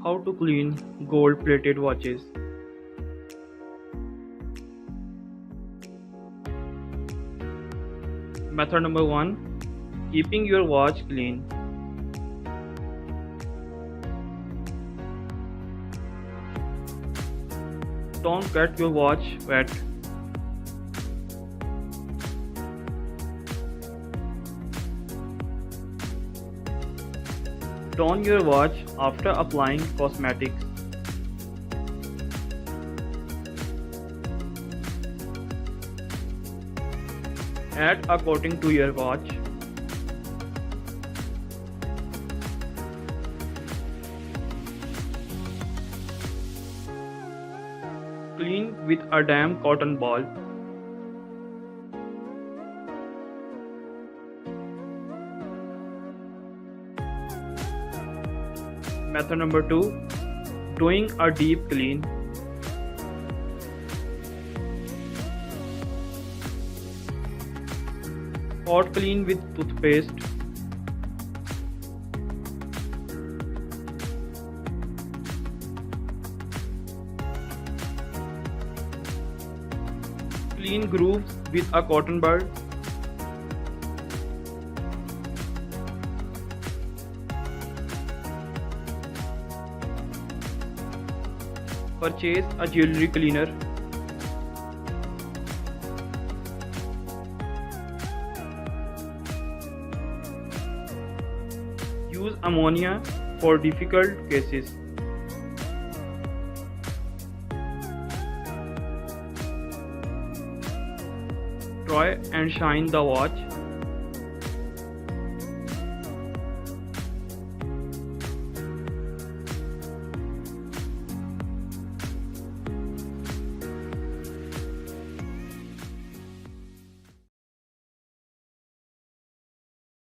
How to clean gold plated watches. Method number 1. Keeping your watch clean. Don't get your watch wet. Tone your watch after applying cosmetics. Add a coating to your watch. Clean with a damp cotton ball. Method number 2. Doing a deep clean. Hot clean with toothpaste. Clean grooves with a cotton bud. Purchase a jewelry cleaner. Use ammonia for difficult cases. Try and shine the watch.